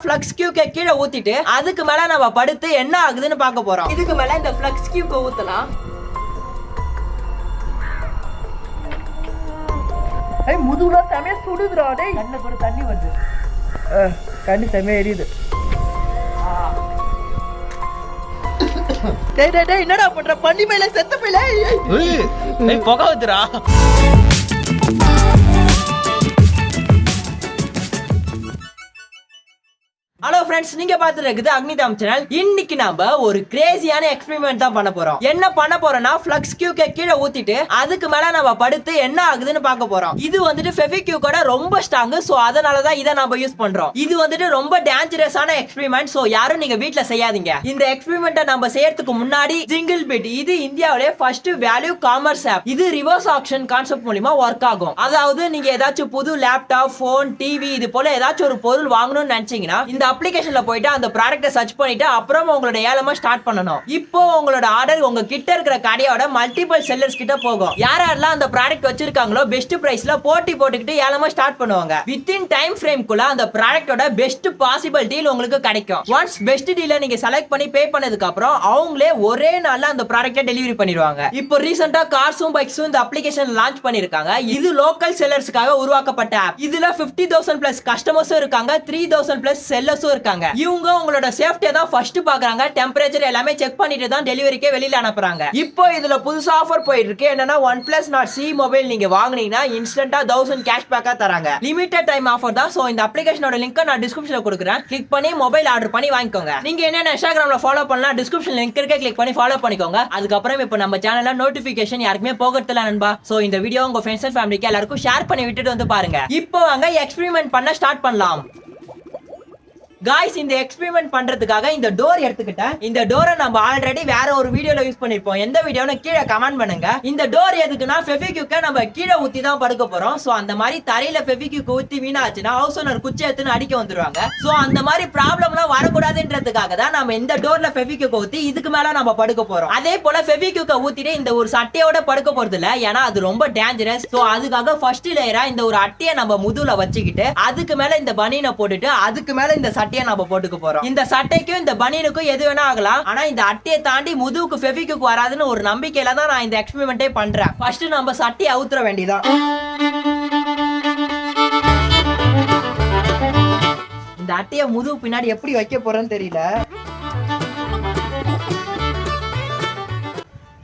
Flux கியூக்கை கீழே ஊத்திட்டு அதுக்கு மேல நம்ம படுத்து என்ன ஆகுதுன்னு பார்க்க போறோம். இதுக்கு மேல இந்த ஃப்ளக்ஸ் கியூக்கை ஊத்தலாம். முதுகுல செமையா சுடுதுடா டேய். கண்ணு கூட தண்ணி வருது. கண்ணு செமையா எரியுது. டேய் டேய் டேய் என்னடா பண்ற? பண்ணி மேல செத்த மேல. ஏய் புகை வருதுடா. ஹலோ ஃப்ரெண்ட்ஸ், நீங்க பார்த்துட்டு இருக்குது அக்னி சேனல். இன்னைக்கு நாம ஒரு கிரேசியான எக்ஸ்பெரிமெண்ட் தான் பண்ண போறோம். என்ன பண்ண போறோம்னா ஃப்ளக்ஸ் கியூக்கை கீழே ஊத்திட்டு அதுக்கு மேல நம்ம படுத்து என்ன ஆகுதுன்னு பார்க்க போறோம். இது வந்துட்டு ஃபெவிக்யூக்கோட ரொம்ப ஸ்ட்ராங். சோ அதனால தான் இதை நம்ம யூஸ் பண்றோம். இது வந்துட்டு ரொம்ப டேஞ்சரஸான எக்ஸ்பெரிமெண்ட். சோ யாரும் நீங்க வீட்ல செய்யாதீங்க. இந்த எக்ஸ்பெரிமெண்ட்டை நம்ம செய்யறதுக்கு முன்னாடி ஜிங்கிள் பிட், இது இந்தியாவிலே ஃபர்ஸ்ட் வேல்யூ காமர்ஸ் ஆப். இது ரிவர்ஸ் ஆக்ஷன் கான்செப்ட் மூலமா ஒர்க் ஆகும். அதாவது நீங்க ஏதாச்சும் புது லேப்டாப், போன், டிவி இது போல ஏதாச்சும் ஒரு பொருள் வாங்கணும்னு நினைச்சீங்கன்னா இந்த அப்ளிகேஷன்ல போயிட்டு அந்த ப்ராடக்ட்டை சர்ச் பண்ணிட்டு அப்புறம் உங்களோட ஏலமா ஸ்டார்ட் பண்ணணும். இப்போ உங்களோட ஆர்டர் உங்க கிட்ட இருக்கிற கடையோட மல்டிபிள் செல்லர்ஸ் கிட்ட போகும். யாரெல்லாம் அந்த ப்ராடக்ட் வச்சிருக்காங்களோ பெஸ்ட் பிரைஸ்ல போட்டி போட்டுக்கிட்டு ஏலமா ஸ்டார்ட் பண்ணுவாங்க. வித்தின் டைம் ஃப்ரேம்க்குள்ள அந்த ப்ராடக்ட்டோட பெஸ்ட் பாசிபிள் டீல் உங்களுக்கு கிடைக்கும். ஒன்ஸ் பெஸ்ட் டீலை நீங்க செலக்ட் பண்ணி பே பண்ணதுக்கு அப்புறம் அவங்களே ஒரே நாள்ல அந்த ப்ராடக்ட்டை டெலிவரி பண்ணிடுவாங்க. இப்போ ரீசெண்டா கார்ஸும் பைக்ஸும் இந்த அப்ளிகேஷன் லான்ச் பண்ணிருக்காங்க. இது லோக்கல் செல்லர்ஸ்க்காக உருவாக்கப்பட்ட ஆப். இதுல 50,000 பிளஸ் கஸ்டமர்ஸும் இருக்காங்க, 3,000 பிளஸ் செல்லர்ஸும் இருக்காங்க. இவங்க உங்களோட சேஃப்டியை தான் ஃபர்ஸ்ட் பாக்குறாங்க. டெம்பரேச்சர் எல்லாமே செக் பண்ணிட்டு தான் டெலிவரிக்கே வெளியில அனுப்புறாங்க. இப்போ இதுல புதுசா ஆஃபர் போயிட்டு இருக்கு. என்னன்னா OnePlus.C மொபைல் நீங்க வாங்குனீங்கன்னா இன்ஸ்டன்ட்டா 1000 கேஷ் பேக்கா தராங்க. லிமிடெட் டைம் ஆஃபர் தான். சோ இந்த அப்ளிகேஷனோட லிங்க் நான் டிஸ்கிரிப்ஷன்ல கொடுக்குறேன். கிளிக் பண்ணி மொபைல் ஆர்டர் பண்ணி வாங்கிக்கோங்க. நீங்க என்ன இன்ஸ்டாகிராம்ல ஃபாலோ பண்ணலாம், டிஸ்கிரிப்ஷன் லிங்க் இருக்கே, கிளிக் பண்ணி ஃபாலோ பண்ணிக்கோங்க. அதுக்கப்புறம் இப்போ நம்ம சேனல்ல நோட்டிபிகேஷன் யாருக்குமே போகிறதுல நண்பா. சோ இந்த வீடியோ உங்க ஃப்ரெண்ட்ஸ் அண்ட் ஃபேமிலிக்கு எல்லாருக்கும் ஷேர் பண்ணி விட்டுட்டு வந்து பாருங்க. இப்போ வாங்க எக்ஸ்பெரிமெண்ட் பண்ண ஸ்டார்ட் பண்ணலாம். गाइस இந்த எக்ஸ்பெரிமெண்ட் பண்றதுக்காக இந்த டோர் எடுத்துக்கிட்டேன். இந்த டோரை நம்ம ஆல்ரெடி வேற ஒரு வீடியோல யூஸ் பண்ணிருப்போம். எந்த வீடியோன்னு கீழே கமெண்ட் பண்ணுங்க. இந்த டோர் எதுக்குன்னா ஃபெவிக்யூக்கை நம்ம கீழே ஊத்தி தான் படுக்க போறோம். சோ அந்த மாதிரி தரையில ஃபெவிக்யூக் ஊத்தி வீணாச்சுன்னா ஹவுஸ் ஓனர் குச்சி எடுத்துன்னு அடிக்க வந்துருவாங்க. சோ அந்த மாதிரி ப்ராப்ளம்லாம் வரக்கூடாதுன்றதுக்காக தான் நம்ம இந்த டோர்ல ஃபெவிக்யூக் ஊத்தி இதுக்கு மேல நம்ம படுக்க போறோம். அதே போல ஃபெவிக்யூக்கை ஊத்திட்டு இந்த ஒரு சட்டையோட படுக்க போறது இல்ல, ஏன்னா அது ரொம்ப டேஞ்சரஸ். சோ அதுக்காக ஃபர்ஸ்ட் லேயரா இந்த ஒரு அட்டையை நம்ம முதுகுல வச்சுக்கிட்டு அதுக்கு மேல இந்த பனியனை போட்டுட்டு அதுக்கு மேல இந்த சட்டையை நம்ம போட்டுக்க போறோம். இந்த சட்டைக்கும் இந்த பனியனுக்கும் எது வேணா ஆகலாம். ஆனா இந்த அட்டையை தாண்டி முதுகுக்கு ஃபெவிக்யூக் வராதுன்னு ஒரு நம்பிக்கையில தான் நான் இந்த எக்ஸ்பெரிமெண்டே பண்றேன். ஃபர்ஸ்ட் நம்ம சட்டையை அவுத்துற வேண்டியதான். இந்த அட்டையை முதுகு பின்னாடி எப்படி வைக்க போறேன்னு தெரியல.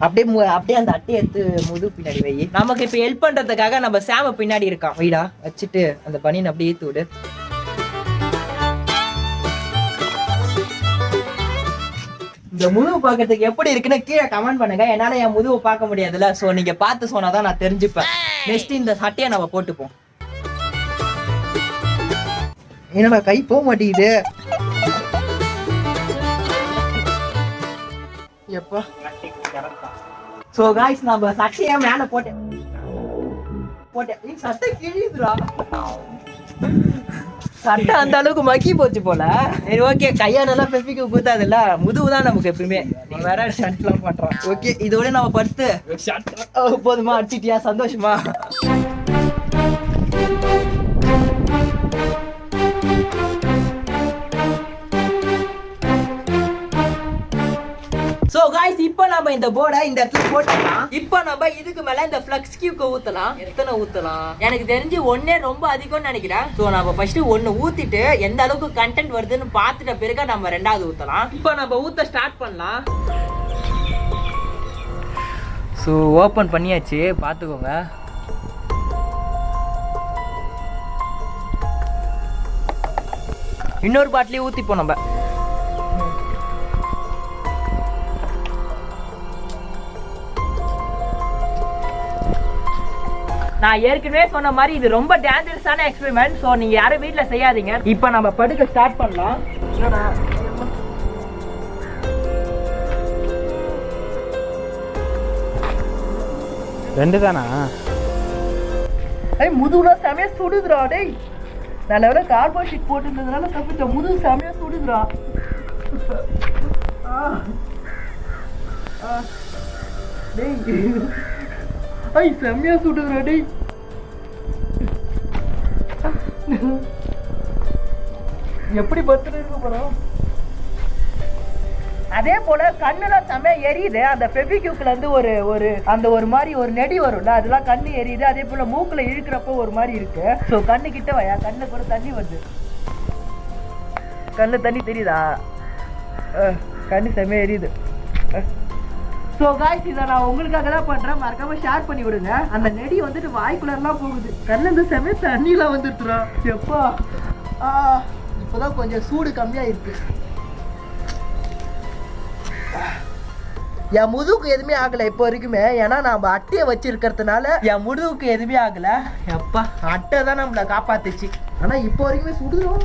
அப்படியே அந்த அட்டையை எடுத்து முதுகு பின்னாடி வை. நமக்கு இப்ப ஹெல்ப் பண்றதுக்காக நம்ம சாம பின்னாடி இருக்கான். வைடா வச்சுட்டு அந்த பனியன் அப்படியே ஏத்து விடு. இந்த முதுகு பார்க்கறதுக்கு எப்படி இருக்குன்னு கீழே கமெண்ட் பண்ணுங்க. என்னால என் முதுகு பார்க்க முடியாதுல்ல. சோ நீங்க பார்த்து சொன்னாதான் நான் தெரிஞ்சுப்பேன். நெக்ஸ்ட் இந்த சட்டையை நம்ம போட்டுப்போம். என்னடா கை போக மாட்டேங்குது. எப்பா சோ गाइस நம்ம சட்டையை மேல போட்டேன். சட்டை கிழியுதுடா. சட்டை அந்த அளவுக்கு மக்கி போச்சு போல. சரி ஓகே, கையா நல்லா ஃபெவிக்யூக் ஊத்தாது இல்ல, முதுகு தான் நமக்கு எப்பவுமே. நீ வேற ஷர்ட்லாம் பண்றான். ஓகே இதோட நம்ம படுத்து போதுமா? அடிச்சிட்டியா? சந்தோஷமா? சோ गाइस இப்போ நம்ம இந்த போர்டை இந்த இடத்துல போட்டுக்கலாம். இப்போ நம்ம இதுக்கு மேல இந்த ஃப்ளக்ஸ் கியூக்கை ஊத்தலாம். எத்தனை ஊத்தலாம்? எனக்கு தெரிஞ்சு ஒண்ணே ரொம்ப அதிகம்னு நினைக்கிறேன். சோ நம்ம ஃபர்ஸ்ட் ஒன்னு ஊத்திட்டு எந்த அளவுக்கு கண்டென்ட் வருதுன்னு பார்த்துட்ட பிறகு நம்ம ரெண்டாவது ஊத்தலாம். இப்போ நம்ம ஊத்த ஸ்டார்ட் பண்ணலாம். சோ ஓபன் பண்ணியாச்சு, பாத்துக்கோங்க. இன்னொரு பாட்டிலே ஊத்திப்போம் நம்ம. நான் ஏற்கனவே சொன்ன மாதிரி இது ரொம்ப டேஞ்சரஸான எக்ஸ்பெரிமெண்ட். சோ நீங்க யாரும் வீட்ல செய்யாதீங்க. இப்போ நம்ம படுக்க ஸ்டார்ட் பண்ணலாம். ரெண்டு தானா? முதுகுல செமையா சுடுதுடா டேய். நல்ல வேளை கார்பன் ஷீட் போட்டுருந்ததுனால தப்பிச்ச. முதுகு செமையா சுடுதுடா. டேய் செமையா சுடுதுடா டேய். எப்படி பத்துட்டு இருக்க போறோம்? அதே போல கண்ணுல செம எரியுது. அந்த ஃபெவிக்யூக்ல இருந்து ஒரு மாதிரி ஒரு நெடி வரும்ல, அதெல்லாம் கண்ணு எரியுது. அதே போல மூக்குல இழுக்கிறப்போ ஒரு மாதிரி இருக்கு. ஸோ கண்ணு கிட்ட வயா, கண்ணு கூட தண்ணி வருது. கண்ணு தண்ணி தெரியுதா? கண்ணு செம எரியுது. ஸோ காய்ஸ், இதை நான் உங்களுக்காக தான் பண்றேன். மறக்காம ஷேர் பண்ணி விடுங்க. அந்த நெடி வந்துட்டு வாய்க்குள்ளலாம் போகுது. கண்ணு இருந்து செம தண்ணிலாம் வந்துட்டுறோம். எப்பா இப்போதான் கொஞ்சம் சூடு கம்மியா இருக்கு. என் முதுகுக்கு எதுவுமே ஆகலை இப்போ வரைக்குமே. ஏன்னா நம்ம அட்டையை வச்சிருக்கிறதுனால என் முதுகுக்கு எதுவுமே ஆகலை. எப்பா அட்டை தான் நம்மளை காப்பாத்துச்சு. ஆனால் இப்போ வரைக்குமே சுடுதோம்.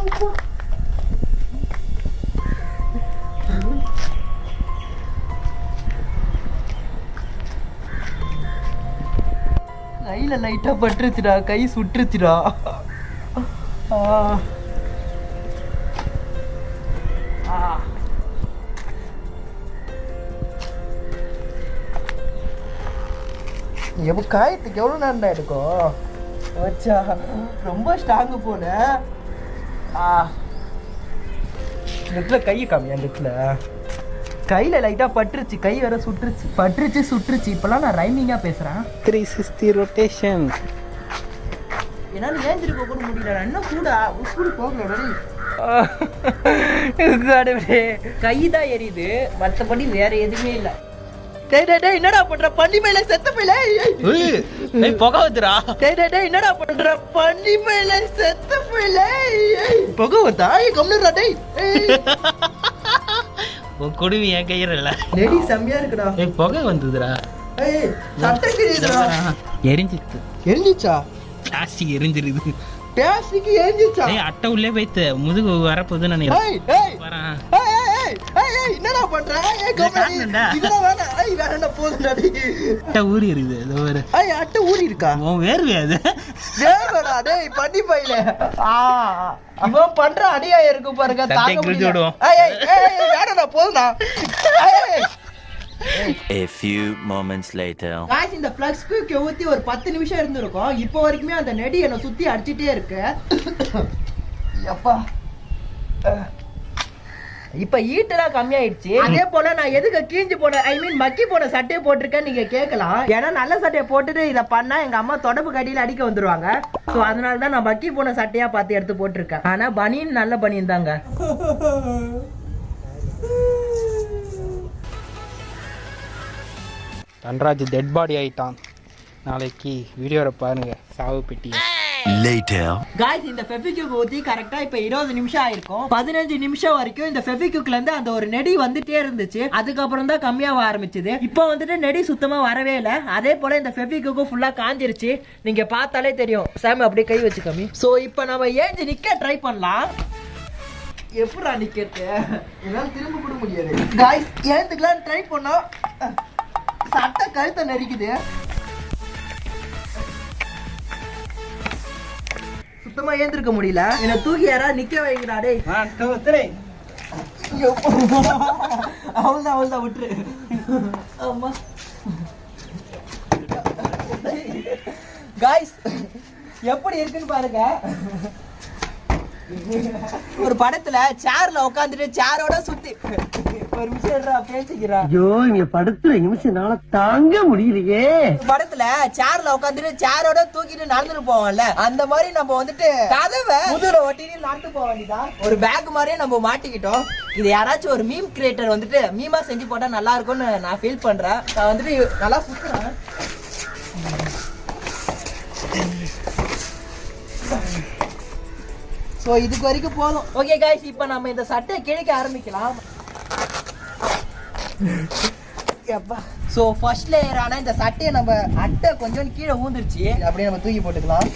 கையில லைட்டா பட்டுருச்சுடா, கை சுட்டுருச்சுடா. எப்போ காயத்துக்கு எவ்வளோ நேரம் எடுக்கும்? வச்சா ரொம்ப ஸ்ட்ராங்கு போல. இடத்துல கையை காமியா, அந்த இடத்துல கையில லைட்டா பட்டுருச்சு. கை வேற சுட்டுருச்சு. சுட்டுருச்சு. இப்பெல்லாம் நான் ரைமிங்கா பேசுறேன். 360 ரொட்டேஷன். என்னால ஏஞ்சிருக்க கூட முடியல. என்ன சூடு போகல. கை தான் எரியுது, மற்றபடி வேற எதுவுமே இல்லை. என்னடா பண்ற? பண்ணி மேல செத்த பையில புகை வந்துடா. என்னடா பண்ற? பண்ணி மேல செத்த பையில புகை வந்தா கம்னரா? டேய் உன் கொடுவி என் கையில இல்ல. நெடி செம்மையா இருக்குடா. புகை வந்ததுடா. எரிஞ்சிச்சா? பிளாஸ்டிக் எரிஞ்சிருது. பிளாஸ்டிக் எரிஞ்சிச்சா? அட்டை உள்ளே போய்த்து முதுகு வரப்போகுதுன்னு நினைக்கிறேன். என்னடா பண்ற? அட்டை ஊறி இருக்குது. அட்டை ஊறி இருக்கா? வேர்வே அது வேர்வடா. டேய் பண்ணி பையில இவன் பண்ற அடியா இருக்கு பாருங்க. தாங்க முடியல. வேடா போதுடா. A few moments later. Guys இந்த ஃப்ளக்ஸ் குயிக் ஊத்தி ஒரு 10 நிமிஷம் இருந்திருக்கும். இப்போ வரைக்குமே அந்த நெடி என்ன சுத்தி அடிச்சிட்டே இருக்கு. அப்பா இப்ப ஹீட்டெல்லாம் கம்மியாயிடுச்சு. அதே போல நான் எதுக்கு கீஞ்சு போன மக்கி போன சட்டையை போட்டிருக்கேன் நீங்க கேட்கலாம். ஏன்னா நல்ல சட்டையை போட்டுட்டு இதை பண்ணா எங்க அம்மா தொடப்பு கட்டியில அடிக்க வந்துருவாங்க. சோ அதனாலதான் நான் மக்கி போன சட்டையா பார்த்து எடுத்து போட்டிருக்கேன். ஆனா பனியன் நல்ல பனியன் தாங்க. தன்ராஜ் டெட் பாடி ஆயிட்டான். நாளைக்கு வீடியோல பாருங்க சாவு பெட்டி. Later. गाइस இந்த ஃபெவிக்யூக் ஊத்தி கரெக்ட்டா இப்ப 20 நிமிஷம் ஆயிருக்கும். 15 நிமிஷம் வரைக்கும் இந்த ஃபெவிக்யூக்ல இருந்து அந்த ஒரு நெடி வந்துட்டே இருந்துச்சு. அதுக்கு அப்புறம் தான் கம்மியாக ஆரம்பிச்சது. இப்போ வந்துட்டு நெடி சுத்தமா வரவே இல்லை. அதே போல இந்த ஃபெவிக்யூக் ஃபுல்லா காஞ்சிருச்சு. நீங்க பார்த்தாலே தெரியும். சாமி அப்படியே கை வச்சு கம்மி. சோ இப்போ நம்ம ஏஞ்சி நிக்க ட்ரை பண்ணலாம். எப்படா நிக்கிறது? என்னால திரும்ப கூட முடியாது. गाइस ஏந்துக்கலாம் ட்ரை பண்ணா சட்டை கழுத்தை நெரிக்குது. சுத்தமா ஏந்திருக்க முடியல. என்ன தூக்கி யாரா நிக்க வைங்கடா. டேய் அவள்தான் விட்டுரு. ஆமா காய்ஸ் எப்படி இருக்குன்னு பாருங்க. ஒரு படத்துல சேர்ல உட்காந்துட்டு சேரோட சுத்தி ஒரு நிமிஷம் பேசிக்கிறான். ஐயோ இங்க படத்துல நிமிஷம்னால தாங்க முடியலையே. படத்துல சேர்ல உட்காந்துட்டு சேரோட தூக்கிட்டு நடந்துட்டு போவோம்ல, அந்த மாதிரி நம்ம வந்துட்டு கதவை முதுகுல ஒட்டிட்டு நடந்து போக வேண்டியதான். ஒரு பேக் மாதிரியே நம்ம மாட்டிக்கிட்டோம். இது யாராச்சும் ஒரு மீம் கிரியேட்டர் வந்துட்டு மீமா செஞ்சு போட்டா நல்லா இருக்கும்னு நான் ஃபீல் பண்றேன். நான் வந்துட்டு நல்லா சுத்துறேன். சோ இதுக்கு வரைக்கும் போதும். ஓகே गाइस இப்போ நம்ம இந்த சட்டையை கிழிக்க ஆரம்பிக்கலாம். சோ ஃபர்ஸ்ட் லேயர் ஆன இந்த சட்டையை நம்ம அட்டை கொஞ்சம் கீழே ஊந்துருச்சு. அப்படியே நம்ம தூக்கி போட்டுக்கலாம்.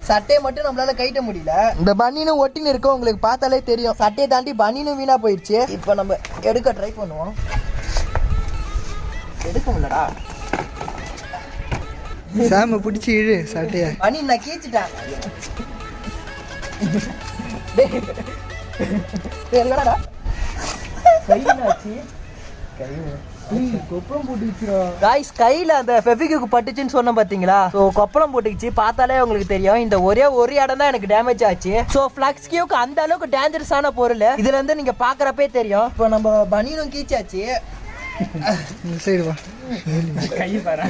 சட்டையை மட்டும் நம்மளால கைட்ட முடியல. இந்த பனியனும் ஒட்டின்னு இருக்கும், உங்களுக்கு பார்த்தாலே தெரியும். சட்டையை தாண்டி பனியனும் வீணா போயிடுச்சு. இப்போ நம்ம எடுக்க ட்ரை பண்ணுவோம். எடுக்க முடியலடா. சாம பிடிச்சி இழு சட்டையை. பனியன் நான் கீச்சிட்டேன். என்னடா கை என்னாச்சு? கை கொப்பளம் போட்டுச்சுடா. காய்ஸ் கையில அந்த ஃபெவிக்விக் பட்டுச்சுன்னு சொன்ன பாத்தீங்களா? சோ கொப்பளம் போட்டுச்சு. பார்த்தாலே உங்களுக்கு தெரியும். இந்த ஒரே ஒரு இடம் தான் எனக்கு டேமேஜ் ஆச்சு. சோ ஃப்ளக்ஸ் கியூக்கு அந்த அளவுக்கு டேஞ்சரஸான பொருள். இதுல இருந்து நீங்க பாக்குறப்பே தெரியும். இப்போ நம்ம பனியனும் கீச்சாச்சு. சரி வா. கை பாரு.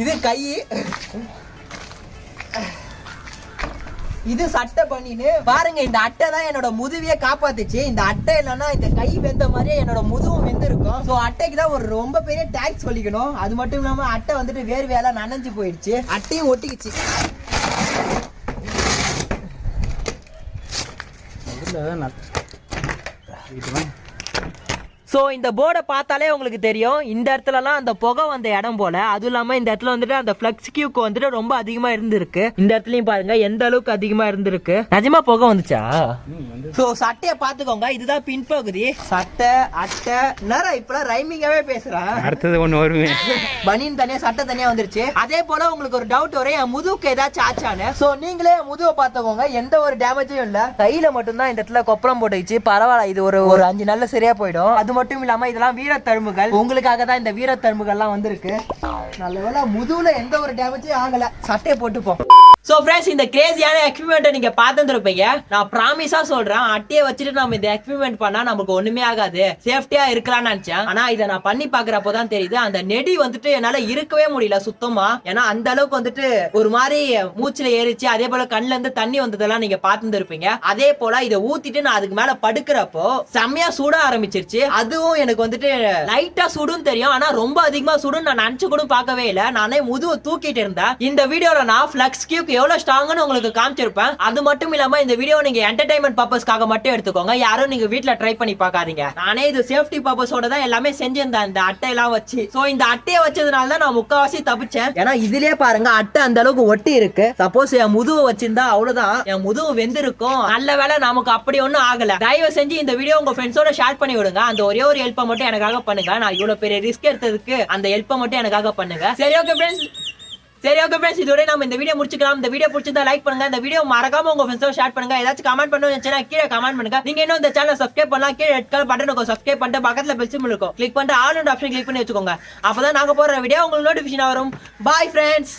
இது கை, இது சட்டை பண்ணின்னு பாருங்க. இந்த அட்டை தான் என்னோட முதுவியை காப்பாத்துச்சு. இந்த அட்டை இல்லைன்னா இந்த கை வெந்த மாதிரியே என்னோட முதுவும் வெந்து இருக்கும். ஸோ அட்டைக்கு தான் ஒரு ரொம்ப பெரிய டேக்ஸ் சொல்லிக்கணும். அது மட்டும் இல்லாம அட்டை வந்துட்டு வேறு வேலை நனைஞ்சு போயிடுச்சு. அட்டையும் ஒட்டிக்கிச்சு. ஸோ இந்த போர்டை பார்த்தாலே உங்களுக்கு தெரியும். இந்த இடத்துலலாம் அந்த புகை வந்த இடம் போல. அதுவும் இல்லாமல் இந்த இடத்துல வந்துட்டு அந்த ஃப்ளக்ஸ் கியூக்கு வந்துட்டு ரொம்ப அதிகமா இருந்திருக்கு. இந்த இடத்துலயும் பாருங்க எந்த அளவுக்கு அதிகமா இருந்திருக்கு. நிஜமா புகை வந்துச்சா? ஸோ சட்டையை பார்த்துக்கோங்க. இதுதான் பின்பகுதி. சட்டை அட்டை நேரம் இப்பெல்லாம் ரைமிங்காவே பேசுறேன். அடுத்தது ஒன்று வருமே. பனியன் தனியா சட்டை தனியா வந்துருச்சு. அதே போல உங்களுக்கு ஒரு டவுட் வரும், என் முதுகுக்கு ஏதாச்சும் ஆச்சான்னு. ஸோ நீங்களே முதுவை பார்த்துக்கோங்க. எந்த ஒரு டேமேஜும் இல்லை. கையில மட்டும்தான் இந்த இடத்துல கொப்பளம் போட்டுச்சு. பரவாயில்ல, இது ஒரு 5 நாள்ல சரியா போயிடும். அது மட்டும் இல்லாம இதெல்லாம் வீரத்தழும்புகள். உங்களுக்காக தான் இந்த வீரத்தழும்புகள்லாம் வந்திருக்கு. நல்லவேளை முதுகுல எந்த ஒரு டேமேஜும் ஆகல. சட்டையை போட்டுப்போம். சோ ஃப்ரெண்ட்ஸ், இந்த கிரேசியான எக்ஸ்பெரிமெண்ட்டை நீங்க பார்த்துருப்பீங்க. நான் ப்ராமிஸா சொல்றேன், அட்டையை வச்சுட்டு நம்ம இந்த எக்ஸ்பெரிமெண்ட் பண்ணா நமக்கு ஒண்ணுமே ஆகாது, சேஃப்டியா இருக்கலாம்னு நினைச்சேன். ஆனா இதை நான் பண்ணி பாக்குறப்போதான் தெரியுது, அந்த நெடி வந்துட்டு என்னால இருக்கவே முடியல சுத்தமா. ஏன்னா அந்த அளவுக்கு வந்துட்டு ஒரு மாதிரி மூச்சுல ஏறிச்சு. அதே போல கண்ணுல இருந்து தண்ணி வந்ததெல்லாம் நீங்க பார்த்துருப்பீங்க. அதே போல இதை ஊத்திட்டு நான் அதுக்கு மேல படுக்கிறப்போ செம்மையா சுட ஆரம்பிச்சிருச்சு. அதுவும் எனக்கு வந்துட்டு லைட்டா சுடும் தெரியும், ஆனா ரொம்ப அதிகமா சுடும் நான் நினைச்சு கூட பார்க்கவே இல்லை. நானே முதுவை தூக்கிட்டு இருந்தேன். இந்த வீடியோல நான் ஃப்ளக்ஸ் கியூக் எவ்வளவு ஸ்ட்ராங்னு உங்களுக்கு காமிச்சிருப்பேன். அது மட்டும் இல்லாம இந்த வீடியோ நீங்க என்டர்டைன்மெண்ட் பர்பஸ்க்காக மட்டும் எடுத்துக்கோங்க. யாரும் நீங்க வீட்ல ட்ரை பண்ணி பார்க்காதீங்க. நானே இது சேஃப்டி பர்பஸோட தான் எல்லாமே செஞ்சிருந்தேன் இந்த அட்டையெல்லாம் வச்சு. சோ இந்த அட்டையை வச்சதுனால தான் நான் முக்காவாசி தப்பிச்சேன். ஏன்னா இதுலயே பாருங்க அட்டை அந்த அளவுக்கு ஒட்டி இருக்கு. சப்போஸ் என் முதுவை வச்சிருந்தா அவ்வளவுதான், என் முதுவு வெந்திருக்கும். நல்ல வேளை நமக்கு அப்படி ஒன்னும் ஆகல. தயவு செஞ்சு இந்த வீடியோ உங்க ஃப்ரெண்ட்ஸோட ஷேர் பண்ணி விடுங்க. அந்த ஒரே ஒரு ஹெல்ப்பை மட்டும் எனக்காக பண்ணுங்க. நான் இவ்வளவு பெரிய ரிஸ்க் எடுத்ததுக்கு அந்த ஹெல்ப்பை மட்டும் எனக்காக பண்ணுங்க. சரி ஓகே ஃப்ரெண்ட்ஸ், இதோட நம்ம இந்த வீடியோ முடிச்சுக்கலாம். இந்த வீடியோ பிடிச்சிருந்தா லைக் பண்ணுங்க. இந்த வீடியோ மறக்காம உங்க ஃப்ரெண்ட்ஸோட ஷேர் பண்ணுங்க. ஏதாச்சும் கமெண்ட் பண்ணுங்க கீழே கமெண்ட் பண்ணுங்க. நீங்க இன்னும் இந்த சேனலை சப்ஸ்கிரைப் பண்ணலாம். கீழே ரெட் கலர் பட்டன் இருக்கும், சப்ஸ்கிரைப் பண்ணிட்டு பக்கத்துல பெல் சிம்பிள் இருக்கும், கிளிக் பண்ணிட்டு ஆல் ஆப்ஷன் கிளிக் பண்ணி வச்சுக்கோங்க. அப்பதான் நாங்க போற வீடியோ உங்களுக்கு நோட்டிபிகேஷன் வரும். Bye friends.